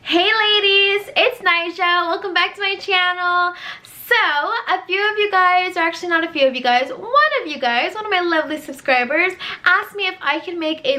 Hey ladies, it's Nija. Welcome back to my channel. So, a few of you guys, or actually not a few of you guys, one of my lovely subscribers asked me if I can make a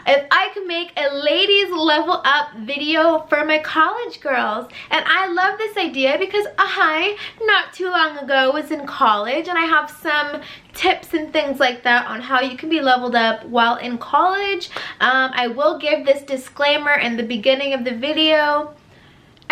if I could make a ladies level up video for my college girls. And I love this idea because I, not too long ago, was in college, and I have some tips and things like that on how you can be leveled up while in college. I will give this disclaimer in the beginning of the video.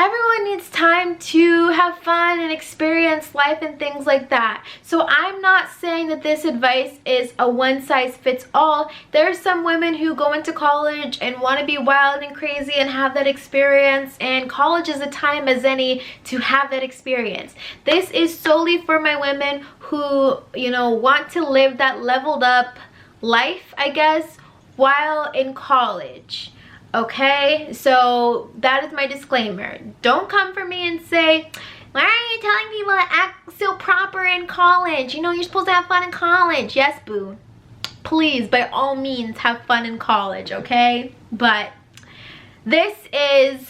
Everyone needs time to have fun and experience life and things like that. So I'm not saying that this advice is a one-size-fits-all. There are some women who go into college and want to be wild and crazy and have that experience, and college is a time as any to have that experience. This is solely for my women who, you know, want to live that leveled up life, I guess, while in college. Okay, so that is my disclaimer. Don't come for me and say, why are you telling people to act so proper in college? You know, you're supposed to have fun in college. Yes, boo. Please, by all means, have fun in college, okay? But this is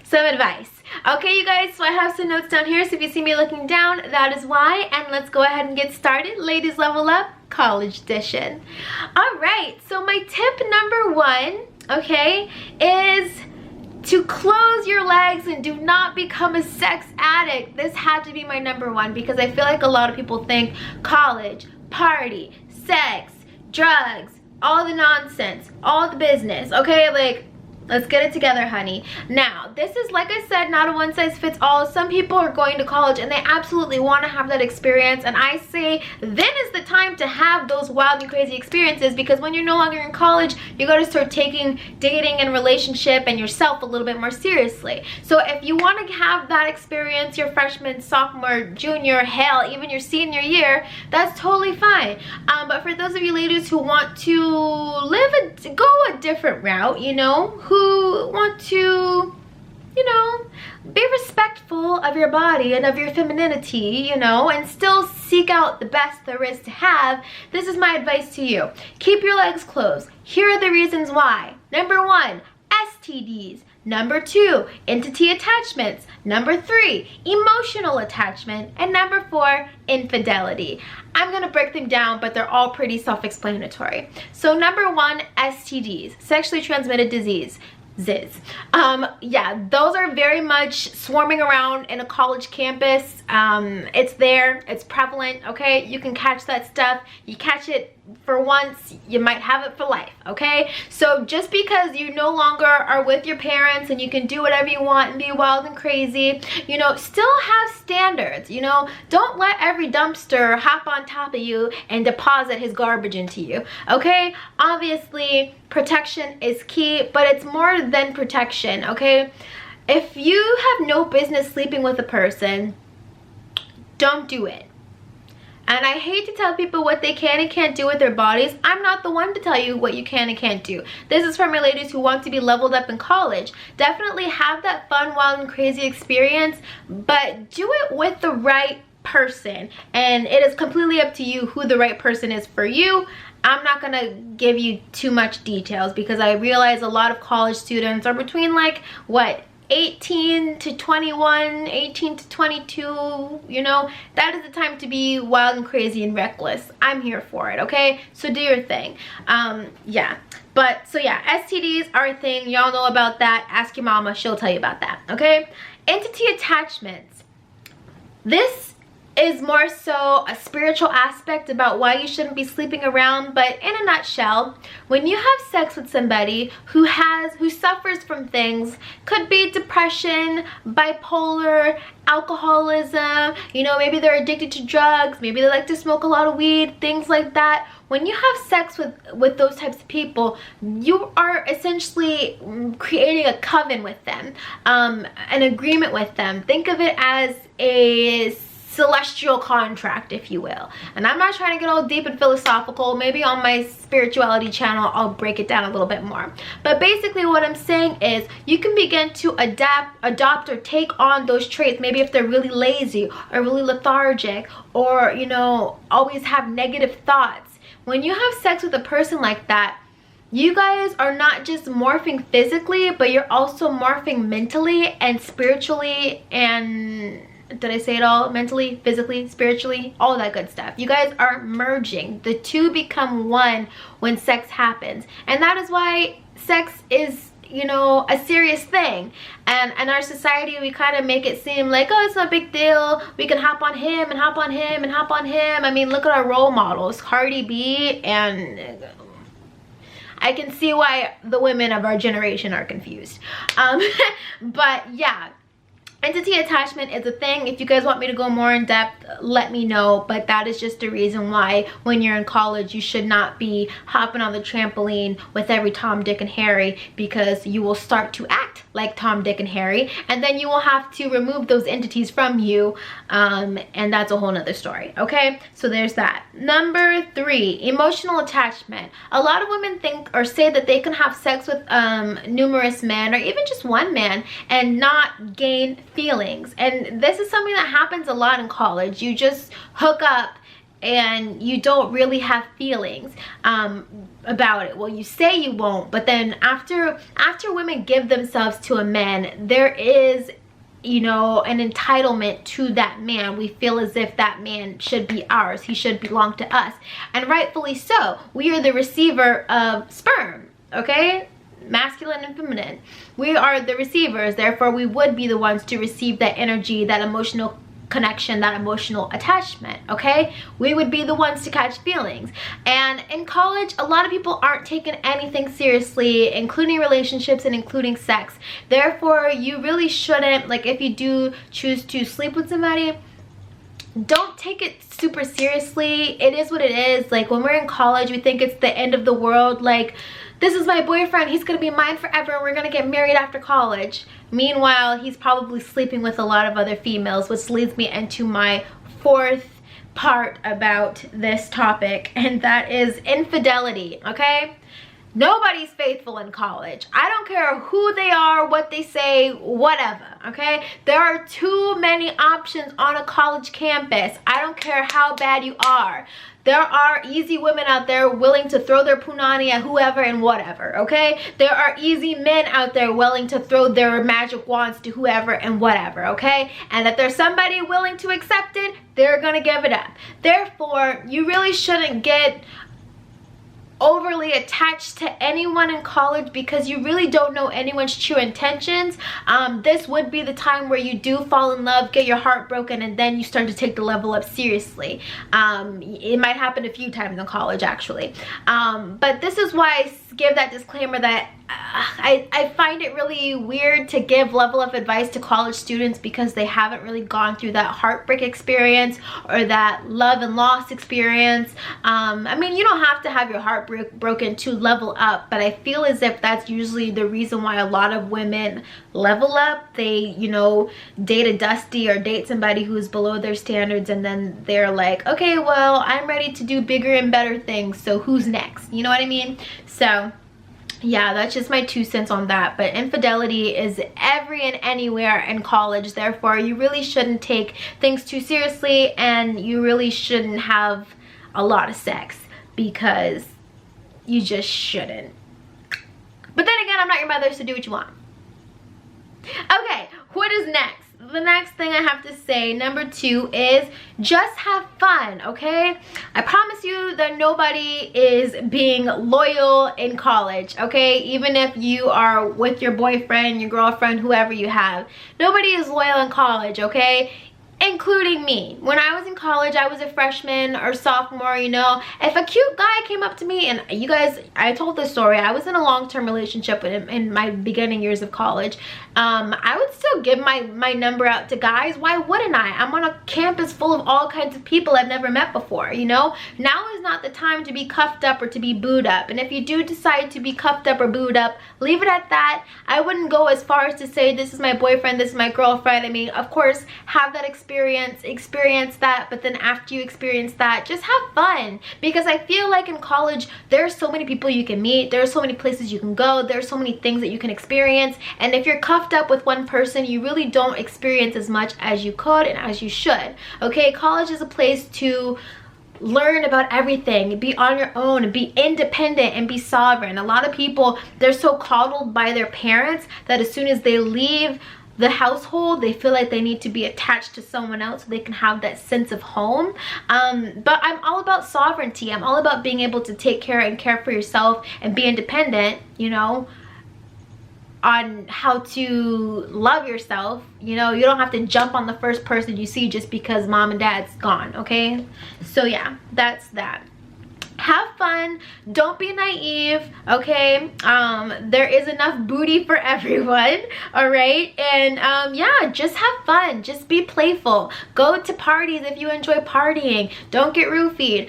some advice. Okay, you guys, so I have some notes down here, so if you see me looking down, that is why. And let's go ahead and get started. Ladies level up, college edition. All right, so my tip number one, okay, is to close your legs and do not become a sex addict. This had to be my number one because I feel like a lot of people think college, party, sex, drugs, all the nonsense, all the business, okay? Like, let's get it together, honey. Now, this is, like I said, not a one-size-fits-all. Some people are going to college and they absolutely want to have that experience, and I say then is the time to have those wild and crazy experiences, because when you're no longer in college, you got to start taking dating and relationship and yourself a little bit more seriously. So if you want to have that experience your freshman, sophomore, junior, hell, even your senior year, that's totally fine. But for those of you ladies who want to go a different route, you know, who want to, you know, be respectful of your body and of your femininity, you know, and still seek out the best there is to have, this is my advice to you. Keep your legs closed. Here are the reasons why. Number one, STDs. Number two, entity attachments. Number three, emotional attachment. And number four, infidelity. I'm gonna break them down, but they're all pretty self-explanatory. So number one, STDs, sexually transmitted disease. Yeah, those are very much swarming around in a college campus. It's there, it's prevalent, okay? You can catch that stuff. You catch it for once, you might have it for life, okay? So just because you no longer are with your parents and you can do whatever you want and be wild and crazy, you know, still have standards, you know? Don't let every dumpster hop on top of you and deposit his garbage into you, okay? Obviously, protection is key, but it's more than protection, okay? If you have no business sleeping with a person, don't do it. And I hate to tell people what they can and can't do with their bodies. I'm not the one to tell you what you can and can't do. This is for my ladies who want to be leveled up in college. Definitely have that fun, wild, and crazy experience, but do it with the right person. And it is completely up to you who the right person is for you. I'm not gonna give you too much details because I realize a lot of college students are between, like, what, 18 to 21, 18 to 22, you know, that is the time to be wild and crazy and reckless. I'm here for it, okay? So do your thing. Yeah, but so yeah, STDs are a thing. Y'all know about that. Ask your mama, she'll tell you about that, okay? Entity attachments. This is more so a spiritual aspect about why you shouldn't be sleeping around, but in a nutshell, when you have sex with somebody who suffers from things, could be depression, bipolar, alcoholism, you know, maybe they're addicted to drugs, maybe they like to smoke a lot of weed, things like that. When you have sex with those types of people, you are essentially creating a coven with them, an agreement with them. Think of it as a celestial contract, if you will. And I'm not trying to get all deep and philosophical. Maybe on my spirituality channel I'll break it down a little bit more. But basically what I'm saying is you can begin to adopt or take on those traits. Maybe if they're really lazy or really lethargic, or you know, always have negative thoughts. When you have sex with a person like that, you guys are not just morphing physically, but you're also morphing mentally and spiritually, and did I say it all? Mentally, physically, spiritually, all that good stuff. You guys are merging. The two become one when sex happens. And that is why sex is, you know, a serious thing. And in our society, we kind of make it seem like, oh, it's no big deal. We can hop on him and hop on him and hop on him. I mean, look at our role models, Cardi B, and I can see why the women of our generation are confused. But yeah. Entity attachment is a thing. If you guys want me to go more in depth, let me know. But that is just the reason why when you're in college, you should not be hopping on the trampoline with every Tom, Dick, and Harry, because you will start to act like Tom, Dick, and Harry. And then you will have to remove those entities from you. And that's a whole nother story. Okay, so there's that. Number 3, emotional attachment. A lot of women think or say that they can have sex with numerous men or even just one man and not gain feelings. And this is something that happens a lot in college. You just hook up and you don't really have feelings about it. Well, you say you won't, but then after women give themselves to a man, there is, you know, an entitlement to that man. We feel as if that man should be ours. He should belong to us. And rightfully so. We are the receiver of sperm, okay? Masculine and feminine. We are the receivers, therefore we would be the ones to receive that energy, that emotional connection, that emotional attachment, okay? We would be the ones to catch feelings. And in college, a lot of people aren't taking anything seriously, including relationships and including sex. Therefore, you really shouldn't, like, if you do choose to sleep with somebody, don't take it super seriously. It is what it is. Like, when we're in college, we think it's the end of the world. Like, this is my boyfriend, he's gonna be mine forever, and we're gonna get married after college. Meanwhile, he's probably sleeping with a lot of other females, which leads me into my 4th part about this topic, and that is infidelity, okay? Nobody's faithful in college. I don't care who they are, what they say, whatever, okay? There are too many options on a college campus. I don't care how bad you are. There are easy women out there willing to throw their punani at whoever and whatever, okay? There are easy men out there willing to throw their magic wands to whoever and whatever, okay? And if there's somebody willing to accept it, they're gonna give it up. Therefore, you really shouldn't get overly attached to anyone in college because you really don't know anyone's true intentions. This would be the time where you do fall in love, get your heart broken, and then you start to take the level up seriously. It might happen a few times in college, actually. But this is why I give that disclaimer that I find it really weird to give level up advice to college students because they haven't really gone through that heartbreak experience or that love and loss experience. I mean, you don't have to have your heart broken to level up, but I feel as if that's usually the reason why a lot of women level up. They, you know, date a dusty or date somebody who's below their standards, and then they're like, okay, well, I'm ready to do bigger and better things, so who's next? You know what I mean? So yeah, that's just my 2 cents on that. But infidelity is every and anywhere in college. Therefore, you really shouldn't take things too seriously, and you really shouldn't have a lot of sex because you just shouldn't. But then again, I'm not your mother, so do what you want. Okay, what is next? The next thing I have to say, number 2, is just have fun, okay? I promise you that nobody is being loyal in college, okay? Even if you are with your boyfriend, your girlfriend, whoever you have, nobody is loyal in college, okay? Including me. When I was in college, I was a freshman or sophomore, you know. If a cute guy came up to me, and you guys, I told this story, I was in a long-term relationship in my beginning years of college. I would still give my number out to guys. Why wouldn't I? I'm on a campus full of all kinds of people I've never met before, you know. Now is not the time to be cuffed up or to be booed up. And if you do decide to be cuffed up or booed up, leave it at that. I wouldn't go as far as to say this is my boyfriend, this is my girlfriend. I mean, of course, have that experience experience that, but then after you experience that, just have fun. Because I feel like in college, there's so many people you can meet, there's so many places you can go, there's so many things that you can experience, and if you're cuffed up with one person, you really don't experience as much as you could and as you should. Okay, college is a place to learn about everything, be on your own, be independent, and be sovereign. A lot of people, they're so coddled by their parents that as soon as they leave the household, they feel like they need to be attached to someone else so they can have that sense of home. But I'm all about sovereignty. I'm all about being able to take care and care for yourself and be independent, you know, on how to love yourself. You know, you don't have to jump on the first person you see just because mom and dad's gone, okay? So yeah, that's that. Have fun, don't be naive, okay? There is enough booty for everyone, all right? And yeah, just have fun, just be playful, go to parties if you enjoy partying, don't get roofied.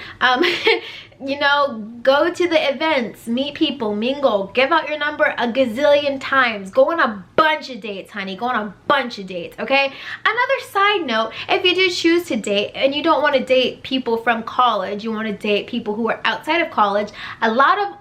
You know, go to the events, meet people, mingle, give out your number a gazillion times, go on a bunch of dates, honey, go on a bunch of dates, okay? Another side note, if you do choose to date and you don't want to date people from college, you want to date people who are outside of college, a lot of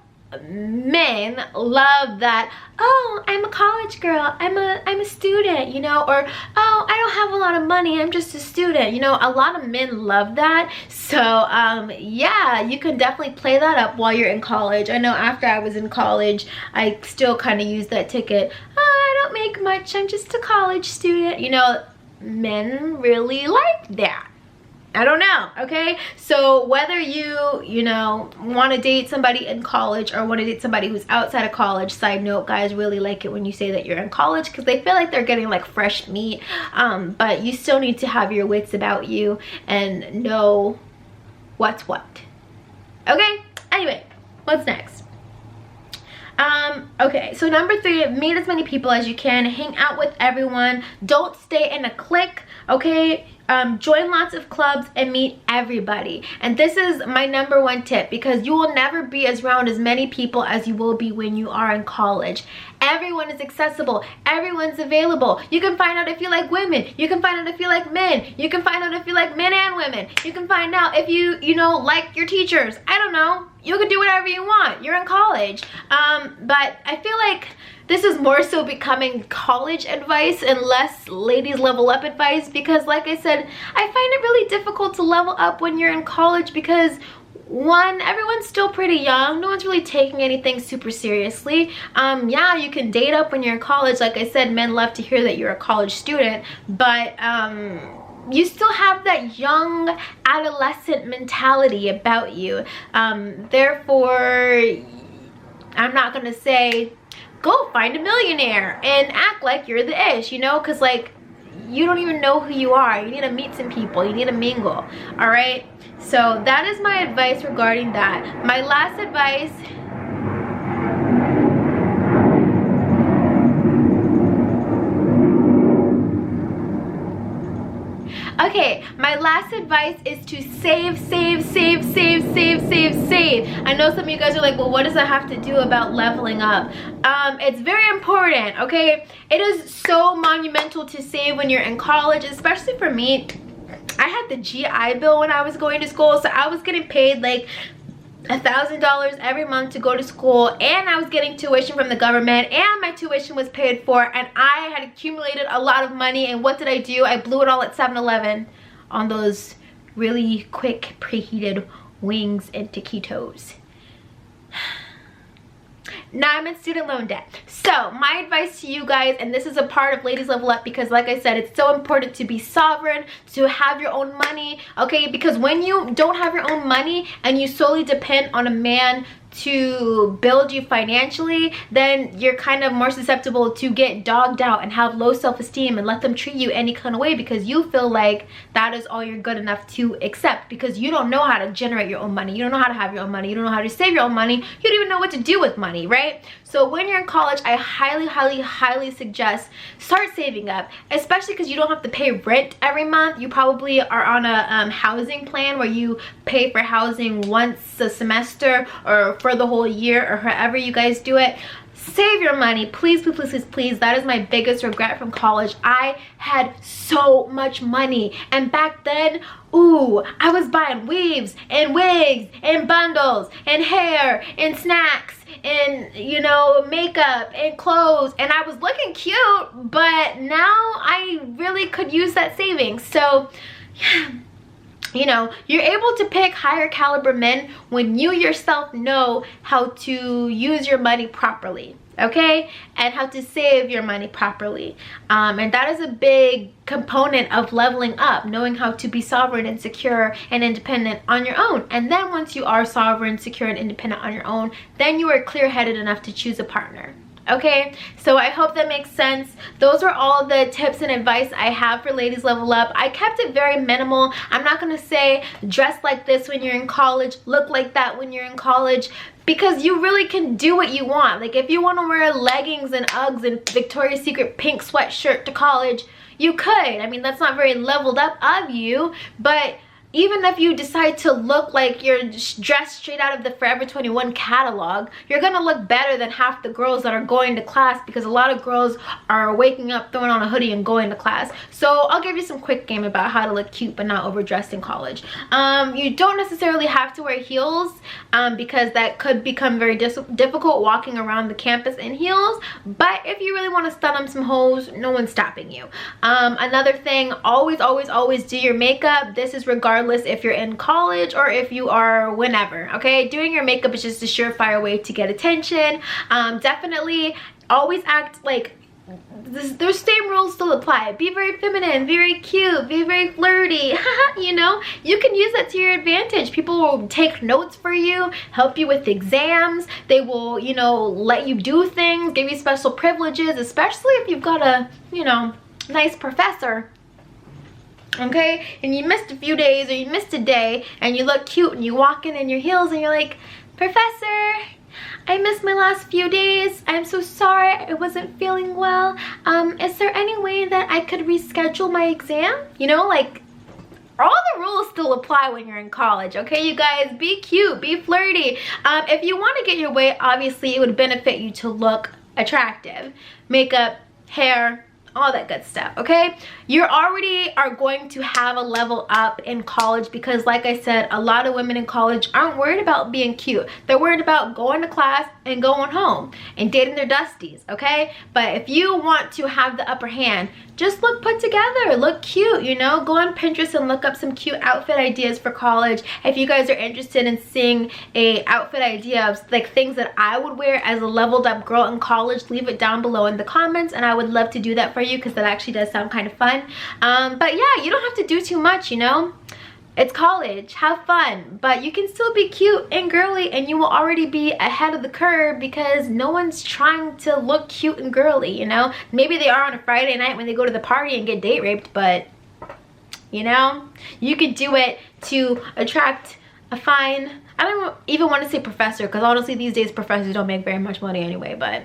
men love that, oh, I'm a college girl, I'm a student, you know, or oh, I don't have a lot of money, I'm just a student, you know. A lot of men love that. So yeah, you can definitely play that up while you're in college. I know after I was in college, I still kind of use that ticket, oh, I don't make much, I'm just a college student, you know. Men really like that. I don't know, okay? So whether you know, want to date somebody in college or want to date somebody who's outside of college, side note, guys really like it when you say that you're in college because they feel like they're getting like fresh meat, but you still need to have your wits about you and know what's what. Okay, anyway, what's next? Okay, so number 3, meet as many people as you can, hang out with everyone, don't stay in a clique, okay? Join lots of clubs and meet everybody. And this is my number 1 tip, because you will never be around as many people as you will be when you are in college. Everyone is accessible, everyone's available. You can find out if you like women, you can find out if you like men, you can find out if you like men and women, you can find out if you know, like your teachers. I don't know, you can do whatever you want, you're in college. But I feel like this is more so becoming college advice and less ladies level up advice, because like I said, I find it really difficult to level up when you're in college because, one, everyone's still pretty young, no one's really taking anything super seriously. Yeah, you can date up when you're in college. Like I said, men love to hear that you're a college student, but you still have that young adolescent mentality about you. Therefore, I'm not gonna say go find a millionaire and act like you're the ish, you know, because like you don't even know who you are. You need to meet some people, you need to mingle, all right? So that is my advice regarding that. My last advice, okay, my last advice is to save. I know some of you guys are like, well, what does that have to do about leveling up? It's very important, okay? It is so monumental to save when you're in college, especially for me. I had the GI Bill when I was going to school, so I was getting paid like $1,000 every month to go to school, and I was getting tuition from the government, and my tuition was paid for, and I had accumulated a lot of money. And what did I do? I blew it all at 7-Eleven on those really quick preheated wings and taquitos. Now I'm in student loan debt. So my advice to you guys, and this is a part of Ladies Level Up, because like I said, it's so important to be sovereign, to have your own money, okay? Because when you don't have your own money and you solely depend on a man to build you financially, then you're kind of more susceptible to get dogged out and have low self-esteem and let them treat you any kind of way, because you feel like that is all you're good enough to accept, because you don't know how to generate your own money, you don't know how to have your own money, you don't know how to save your own money, you don't even know what to do with money, right? So when you're in college, I highly suggest start saving up, especially because you don't have to pay rent every month. You probably are on a housing plan where you pay for housing once a semester or for the whole year, or however you guys do it. save your money, please, please, please, please, please. That is my biggest regret from college. I had so much money, and back then, ooh, I was buying weaves and wigs and bundles and hair and snacks and, you know, makeup and clothes, and I was looking cute, but now I really could use that savings. So yeah, you know, you're able to pick higher caliber men when you yourself know how to use your money properly, okay, and how to save your money properly. And that is a big component of leveling up, knowing how to be sovereign and secure and independent on your own. And then once you are sovereign, secure, and independent on your own, then you are clear-headed enough to choose a partner. Okay, so I hope that makes sense. Those are all the tips and advice I have for Ladies Level Up. I kept it very minimal. I'm not gonna say dress like this when you're in college, look like that when you're in college, because you really can do what you want. Like, if you want to wear leggings and Uggs and Victoria's Secret pink sweatshirt to college, you could. I mean, that's not very leveled up of you, but even if you decide to look like you're dressed straight out of the Forever 21 catalog, you're gonna look better than half the girls that are going to class, because a lot of girls are waking up, throwing on a hoodie, and going to class. So I'll give you some quick game about how to look cute but not overdressed in college. You don't necessarily have to wear heels, because that could become very difficult walking around the campus in heels. But if you really want to stun on some hoes, no one's stopping you. Another thing, always, always, always do your makeup. This is regardless if you're in college or if you are whenever, okay? Doing your makeup is just a surefire way to get attention. Definitely always act like those same rules still apply. Be very feminine, very cute, be very flirty. You know, you can use that to your advantage. People will take notes for you, help you with exams. They will, you know, let you do things, give you special privileges, especially if you've got a, you know, nice professor. Okay, and you missed a few days or you missed a day and you look cute and you walk in your heels and you're like, Professor, I missed my last few days. I'm so sorry, I wasn't feeling well. Is there any way that I could reschedule my exam? You know, like, all the rules still apply when you're in college, okay, you guys? Be cute, be flirty. If you want to get your way, obviously it would benefit you to look attractive. Makeup, hair, all that good stuff, okay? You already are going to have a level up in college, because like I said, a lot of women in college aren't worried about being cute. They're worried about going to class and going home and dating their dusties, okay? But if you want to have the upper hand, just look put together, look cute, you know? Go on Pinterest and look up some cute outfit ideas for college. If you guys are interested in seeing a outfit idea of like things that I would wear as a leveled up girl in college, leave it down below in the comments and I would love to do that for you, because that actually does sound kind of fun. But yeah, you don't have to do too much, you know? It's college, have fun, but you can still be cute and girly and you will already be ahead of the curve, because no one's trying to look cute and girly, you know? Maybe they are on a Friday night when they go to the party and get date raped, but you know, you could do it to attract a fine, I don't even want to say professor, because honestly these days professors don't make very much money anyway, but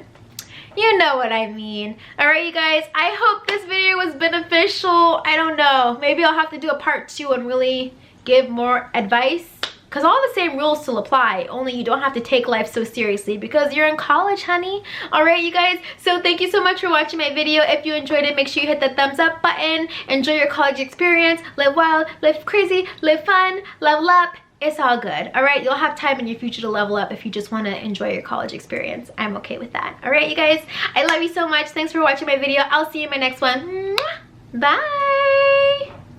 you know what I mean. Alright, you guys, I hope this video was beneficial. I don't know, maybe I'll have to do a part 2 and really give more advice, because all the same rules still apply, only you don't have to take life so seriously because you're in college, honey. Alright, you guys, so thank you so much for watching my video. If you enjoyed it, make sure you hit that thumbs up button. Enjoy your college experience, live wild, live crazy, live fun, level up. It's all good. All right, you'll have time in your future to level up if you just want to enjoy your college experience. I'm okay with that. All right, you guys, I love you so much. Thanks for watching my video. I'll see you in my next one. Bye.